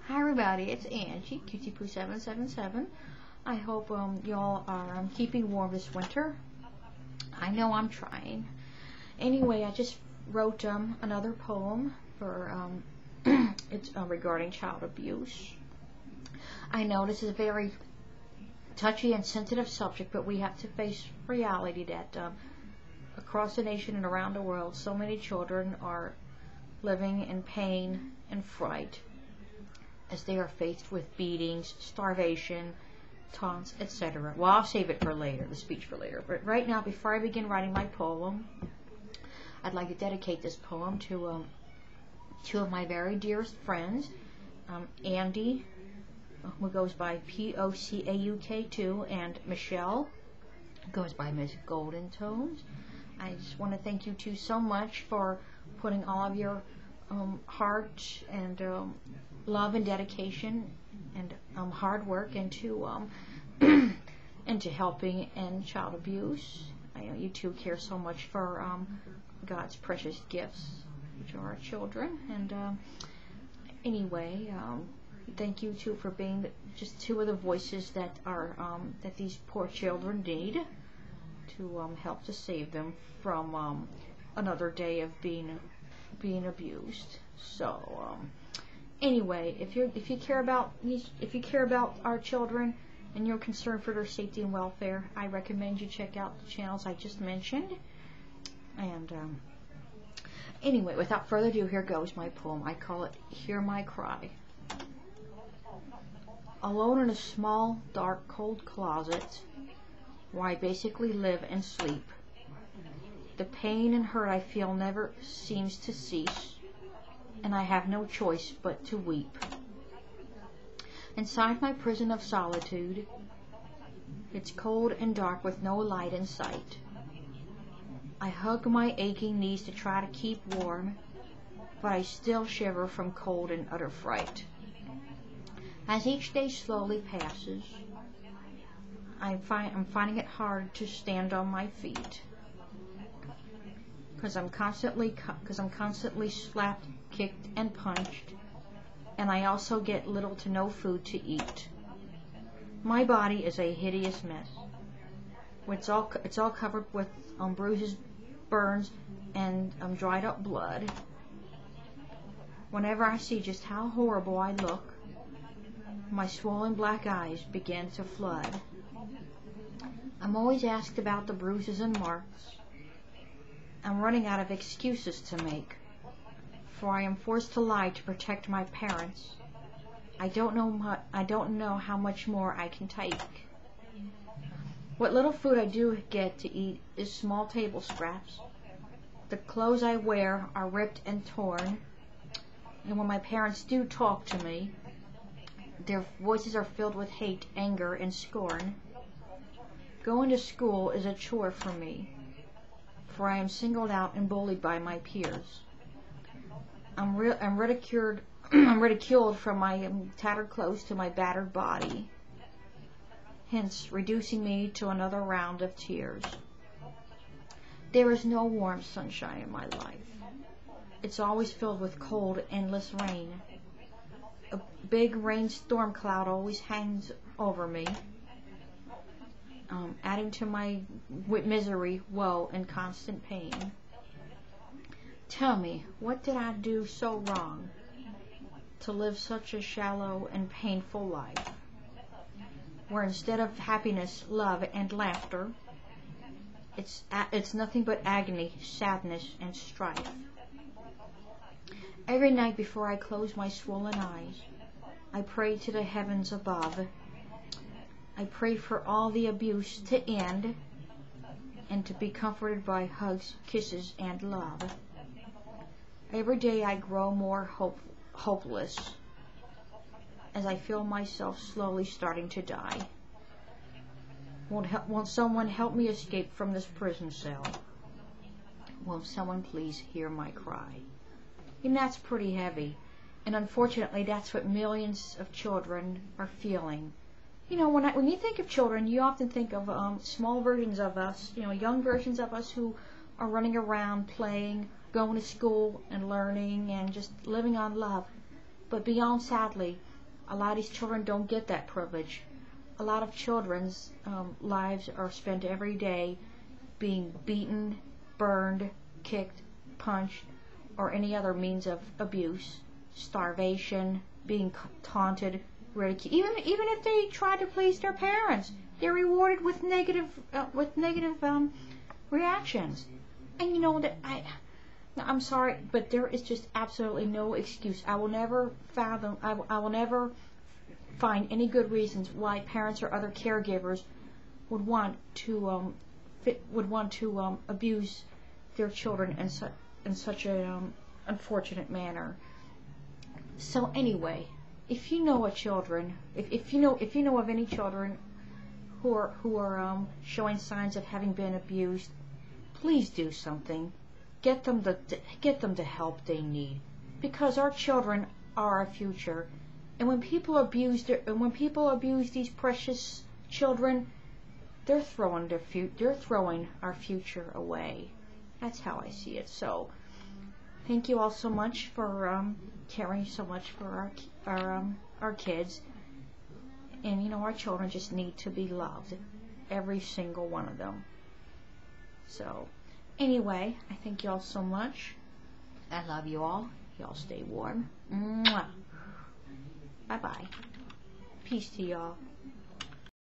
Hi everybody, it's Angie, QTPoo777. I hope y'all are keeping warm this winter. I know I'm trying. Anyway, I just wrote another poem for it's regarding child abuse. I know this is a very touchy and sensitive subject, but we have to face reality that across the nation and around the world, so many children are living in pain and fright as they are faced with beatings, starvation, taunts, etc. Well, I'll save it for later, the speech for later. But right now, before I begin writing my poem, I'd like to dedicate this poem to two of my very dearest friends, Andy, who goes by Pocauk2, and Michelle, who goes by Miss Golden Tones. I just want to thank you two so much for putting all of your heart and love and dedication and hard work into into helping end child abuse. I know you two care so much for God's precious gifts, which are our children. And anyway, thank you two for being just two of the voices that are that these poor children need to help to save them from another day of being abused. So anyway, if you care about our children and you're concerned for their safety and welfare, I recommend you check out the channels I just mentioned. And anyway, without further ado, here goes my poem. I call it Hear My Cry. Alone in a small, dark, cold closet where I basically live and sleep, the pain and hurt I feel never seems to cease, and I have no choice but to weep. Inside my prison of solitude, it's cold and dark with no light in sight. I hug my aching knees to try to keep warm, but I still shiver from cold and utter fright. As each day slowly passes, I'm finding it hard to stand on my feet, because I'm constantly slapped, kicked, and punched, and I also get little to no food to eat. My body is a hideous mess. It's all covered with bruises, burns, and dried up blood. Whenever I see just how horrible I look, my swollen black eyes begin to flood. I'm always asked about the bruises and marks. I'm running out of excuses to make, for I am forced to lie to protect my parents. I don't know how much more I can take. What little food I do get to eat is small table scraps. The clothes I wear are ripped and torn, and when my parents do talk to me, their voices are filled with hate, anger, and scorn. Going to school is a chore for me, for I am singled out and bullied by my peers. I'm ridiculed from my tattered clothes to my battered body, hence reducing me to another round of tears. There is no warm sunshine in my life. It's always filled with cold, endless rain. A big rainstorm cloud always hangs over me, adding to my misery, woe, and constant pain. Tell me, what did I do so wrong to live such a shallow and painful life, where instead of happiness, love, and laughter, it's nothing but agony, sadness, and strife? Every night before I close my swollen eyes, I pray to the heavens above. I pray for all the abuse to end and to be comforted by hugs, kisses, and love. Every day I grow more hopeless as I feel myself slowly starting to die. Won't someone help me escape from this prison cell? Will someone please hear my cry? And that's pretty heavy. And unfortunately, that's what millions of children are feeling. You know, when you think of children, you often think of small versions of us, young versions of us who are running around, playing, going to school and learning and just living on love. But beyond, sadly, A lot of these children don't get that privilege. A lot of children's lives are spent every day being beaten, burned, kicked, punched, or any other means of abuse, starvation, being taunted, ridiculed. Even if they try to please their parents, they're rewarded with negative reactions. And you know that I'm sorry, but there is just absolutely no excuse. I will never fathom. I will never find any good reasons why parents or other caregivers would want to abuse their children in such a unfortunate manner. So anyway, if you know of children, if you know of any children who are showing signs of having been abused, please do something. Get them the help they need, because our children are our future. And when people abuse these precious children, they're throwing our future away. That's how I see it. So, thank you all so much for caring so much for our kids. And you know, our children just need to be loved, every single one of them. So, anyway, I thank you all so much. I love you all. Y'all stay warm. Mwah. Bye-bye. Peace to y'all.